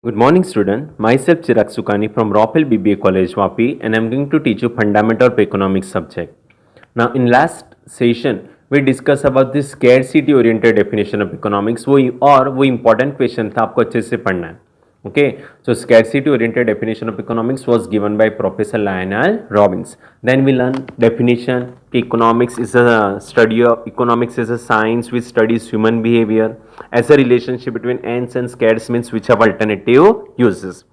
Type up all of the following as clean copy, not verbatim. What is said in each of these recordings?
Good morning, student. Myself Chirag Sukani from Ropel BBA College, Vapi, and I'm going to teach you fundamental of economics subject. Now, in last session, we discussed about the scarcity-oriented definition of economics. वो important question था, आपको अच्छे से पढ़ना है. Okay, so scarcity-oriented definition of economics was given by Professor Lionel Robbins. Then we learn definition. Economics is a science which studies human behavior as a relationship between ends and scarce means which have alternative uses.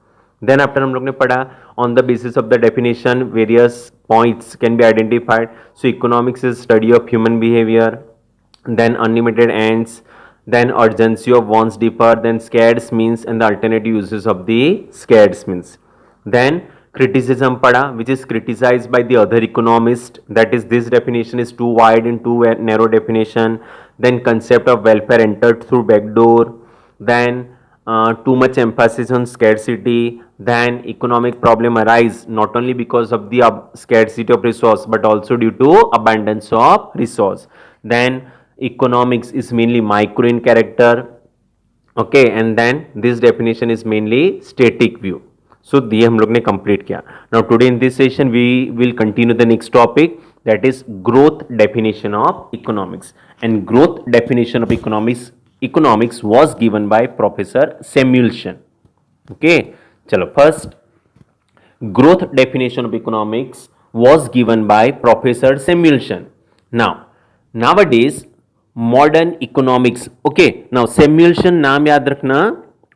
Then after हम लोग ने पढ़ा on the basis of the definition various points can be identified. So economics is study of human behavior, then unlimited ends, then urgency of wants differ, then scarce means and the alternative uses of the scarce means. Then criticism pada, which is criticized by the other economist, that is this definition is too wide and too narrow definition. Then concept of welfare entered through back door. Then too much emphasis on scarcity. Then economic problem arise not only because of the scarcity of resource but also due to abundance of resource. Then economics is mainly micro in character. Okay, and then this definition is mainly static view. So ये हम लोग ने complete किया. Now today in this session we will continue the next topic, that is growth definition of economics. And growth definition of economics was given by Professor Samuelson. Okay, चलो first growth definition of economics was given by Professor Samuelson. Now nowadays modern economics. Okay, now Samuelson नाम याद रखना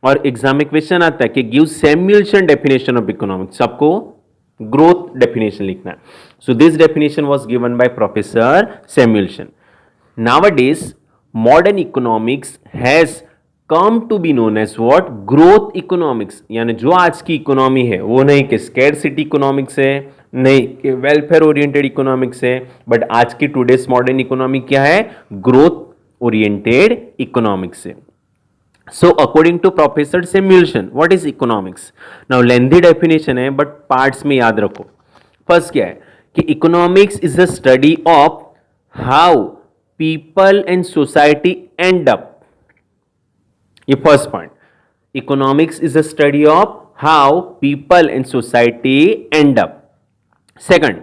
और exam में question आता है कि give Samuelson definition of economics, आपको ग्रोथ डेफिनेशन लिखना है. So this definition was given by professor Samuelson. Nowadays modern economics has come to be known as what, growth economics. यानी जो आज की इकोनॉमी है वो नहीं कि स्कैरसिटी इकोनॉमिक्स है, नहीं कि वेलफेयर ओरिएंटेड इकोनॉमिक्स है, बट आज की टुडेस मॉडर्न इकोनॉमी क्या है, ग्रोथ ओरिएंटेड इकोनॉमिक्स है. So according to professor Samuelson what is economics. Now lengthy definition है बट पार्ट्स में याद रखो. फर्स्ट क्या है कि economics is the study of how people and society and up. ये first point. Economics is the study of how people and society and up. Second,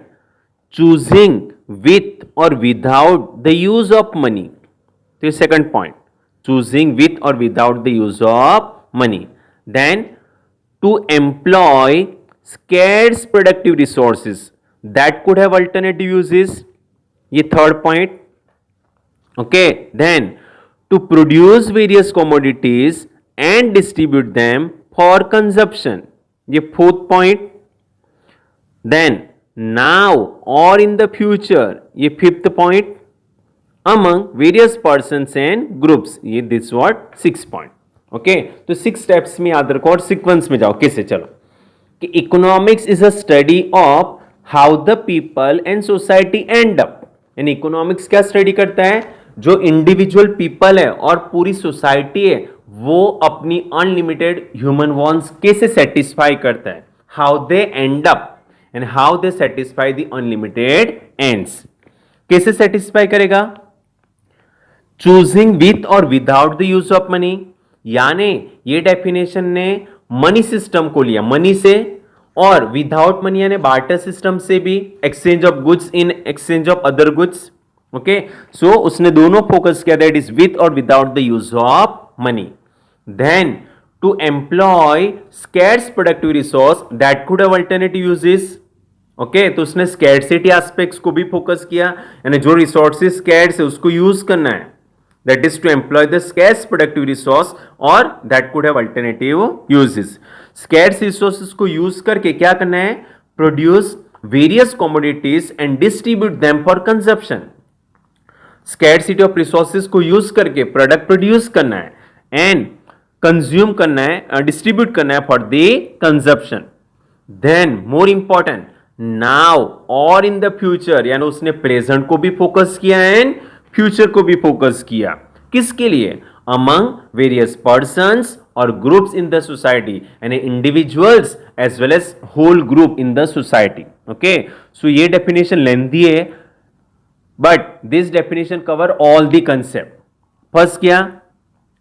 choosing with or without the use of money. The second point, choosing with or without the use of money. Then, to employ scarce productive resources that could have alternative uses. ये third point. Okay. Then, to produce various commodities and distribute them for consumption. ये fourth point. Then, now or in the future, ये fifth point, among various persons and groups, ये this what sixth point. Okay, तो six steps में याद रखो और sequence में जाओ. कैसे, चलो कि economics is a study of how the people and society end up. यानी economics क्या स्टडी करता है, जो इंडिविजुअल पीपल है और पूरी सोसाइटी है वो अपनी अनलिमिटेड ह्यूमन वॉन्ट्स कैसे सेटिस्फाई करता है, how they and up and how they satisfy the unlimited ends. कैसे satisfy करेगा, choosing with or without the use of money. यानी ये डेफिनेशन ने मनी सिस्टम को लिया, मनी से, और विदाउट मनी यानी बार्टर सिस्टम से भी, exchange of goods in exchange of other goods. Okay, so उसने दोनों फोकस किया, दैट इज विथ और without the use of money. Then to employ scarce productive resource that could have alternative uses. Okay, तो उसने scarcity aspects को भी focus किया, यानी जो रिसोर्सेज scarce है उसको यूज करना है, that is to employ the scarce productive resource or that could have alternative uses. scarce resources को यूज करके क्या करना है, produce various commodities and distribute them for consumption. scarcity of resources को यूज करके प्रोडक्ट प्रोड्यूस करना है and consume करना है, डिस्ट्रीब्यूट करना है for the consumption. Then more important, now और इन द फ्यूचर, यानी उसने प्रेजेंट को भी फोकस किया एंड फ्यूचर को भी फोकस किया. किसके लिए, अमंग वेरियस पर्संस और ग्रुप्स इन द सोसाइटी, यानी individuals as well as whole group in the society. Okay, so ये डेफिनेशन लेंथी है but this definition cover all the concept. First क्या,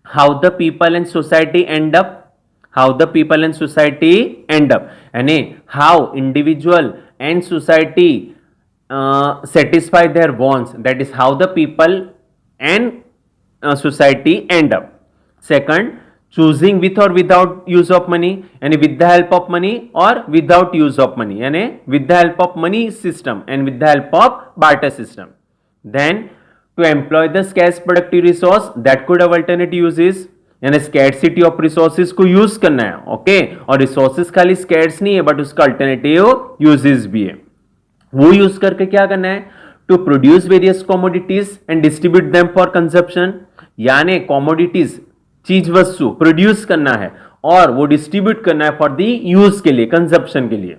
how the people and society end up, how the people and society end up, यानी how individual and society satisfy their wants, that is how the people and society end up. Second, choosing with or without use of money, यानी with the help of money or without use of money, यानी with the help of money system and with the help of barter system. Then to employ the scarce productive resource that could have alternate uses, यानी scarcity of resources को use करना है, okay और resources खाली scarce नहीं है but उसका alternative uses भी है. वो यूज करके क्या करना है, to produce various commodities and distribute them for consumption, यानी कॉमोडिटीज चीज वस्तु प्रोड्यूस करना है और वो डिस्ट्रीब्यूट करना है फॉर दी यूज के लिए, कंजप्शन के लिए.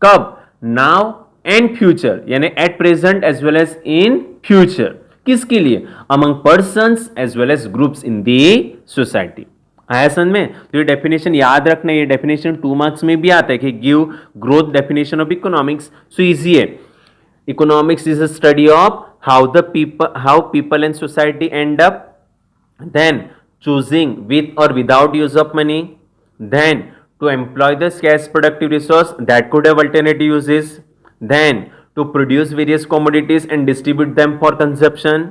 कब, नाउ एंड फ्यूचर, यानी at present as well as in future. किसके लिए, among persons as well as groups in the society. आया समझ में. तो ये डेफिनेशन याद रखना, ये डेफिनेशन 2 मार्क्स में भी आता है कि give growth definition of economics. So easy है. Economics is a study of how people and society and up, then choosing with और without use of money, then to employ the scarce productive resource that could have alternative uses, then to produce various commodities and distribute them for consumption,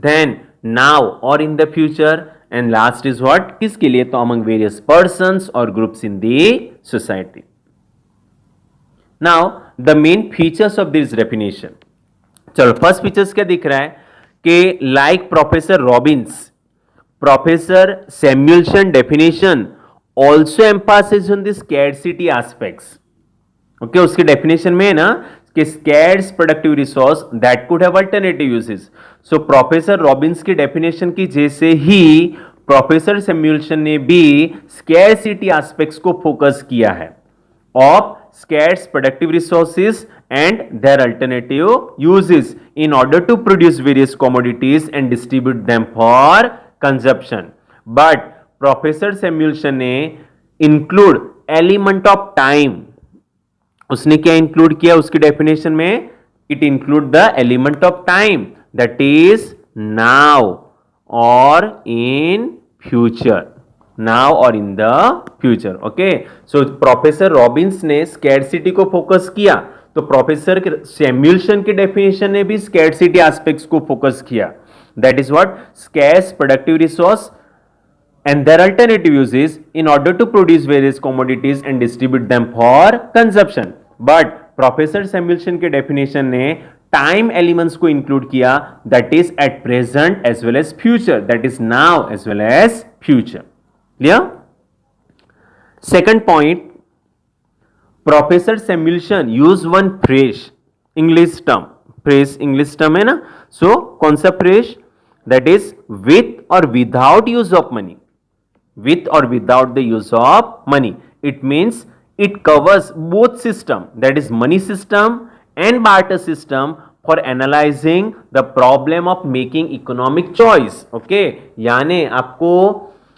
then now or in the future, and last is what, किसके लिए, तो among various persons or groups in the society. Now the main features of this definition. चलो first features क्या दिख रहा है कि like professor Robbins, professor Samuelson definition also emphasis on the scarcity aspects. Okay उसके डेफिनेशन में है ना कि scarce productive resource that could have alternative uses. So professor Robins की डेफिनेशन की जैसे ही प्रोफेसर सैमुएल्सन ने भी scarcity aspects को फोकस किया है of scarce productive resources and their alternative uses in order to produce various commodities and distribute them for consumption. But professor Samuelson ने include element of time. उसने क्या include किया उसकी डेफिनेशन में, it include the element of time that is now और in future, now और in the future. Okay so professor Robins ने scarcity को फोकस किया, तो प्रोफेसर सैमुएल्सन की डेफिनेशन ने भी स्कैर्सिटी एस्पेक्ट्स को फोकस किया. That is what, scarce productive resource and their alternative uses in order to produce various commodities and distribute them for consumption. But professor Samuelson के definition ने time elements को include किया, that is at present as well as future, that is now as well as future. Clear. Second point, professor Samuelson use one phrase, English term, phrase English term है ना. So कौन सा phrase, that is with और without use of money, with or without the use of money. It means it covers both system, that is money system and barter system, for analyzing the problem of making economic choice. Okay, यानी आपको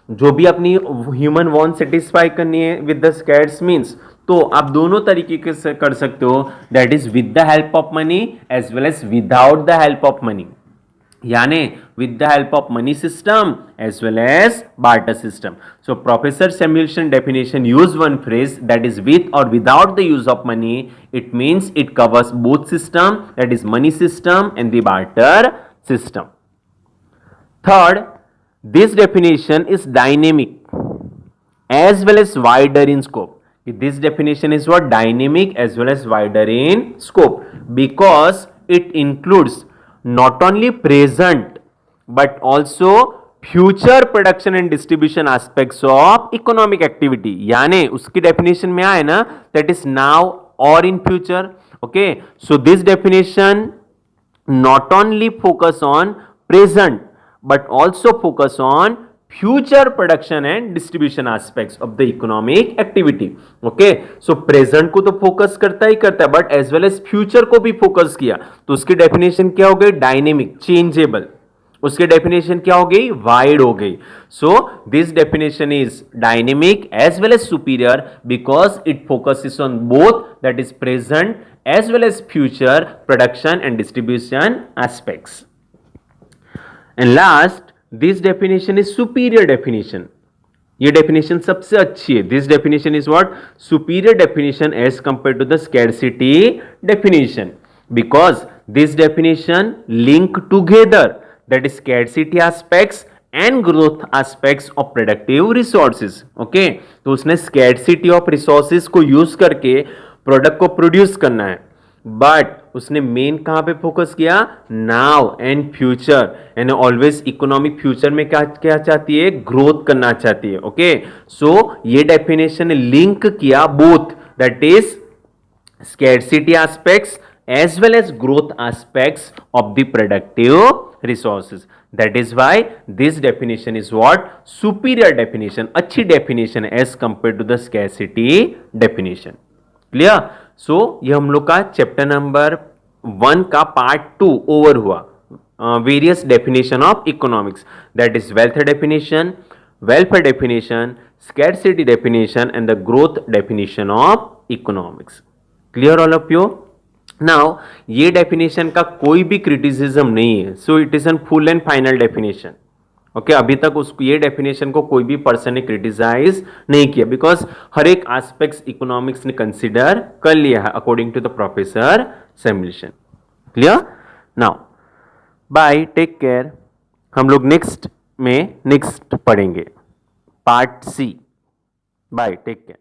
जो भी अपनी human want satisfy करनी है with the scarce means, तो आप दोनों तरीके से कर सकते हो, that is with the help of money as well as without the help of money, यानी with the help of money system as well as barter system. So Professor Samuelson definition use one phrase, that is with or without the use of money. It means it covers both system, that is money system and the barter system. Third, this definition is dynamic as well as wider in scope. This definition is what, dynamic as well as wider in scope, because it includes not only present but also future production and distribution aspects of economic activity. यानी उसकी definition में आए ना, that is now or in future. Okay, so this definition not only focus on present but also focus on future production and distribution aspects of the economic activity. Okay, so present को तो focus करता ही करता है, but as well as future को भी focus किया, तो उसकी definition क्या हो गई, dynamic, changeable. उसकी डेफिनेशन क्या हो गई, वाइड हो गई. So this definition is dynamic as well as superior because it focuses on both, that is present as well as future production and distribution aspects. And last, this definition is superior definition, ये definition सबसे अच्छी है. This definition is what? Superior definition as compare to the scarcity definition, because this definition link together that is scarcity aspects and growth aspects of productive resources. Okay, तो उसने scarcity of resources को use करके product को produce करना है, but उसने main कहां पे फोकस किया? Now and future, and always economic future में क्या क्या चाहती है? ग्रोथ करना चाहती है. ओके, सो ये डेफिनेशन ने लिंक किया both, that is scarcity aspects as well as growth aspects of the productive resources. That is why this definition is what? Superior definition, अच्छी definition as compared to the scarcity definition. Clear? So ये हम लोग का chapter number 1 का part 2 over हुआ. Various definition of economics, that is wealth definition, welfare definition, scarcity definition and the growth definition of economics. Clear all of you? Now ये definition का कोई भी क्रिटिसिज्म नहीं है, so it is an full and final definition. Okay, अभी तक उसको ये डेफिनेशन को कोई भी पर्सन ने क्रिटिसाइज नहीं किया, बिकॉज हर एक एस्पेक्ट्स इकोनॉमिक्स ने कंसिडर कर लिया है according to the professor Samuelson. Clear? Now bye, take care. हम लोग नेक्स्ट पढ़ेंगे part C. Bye, take care.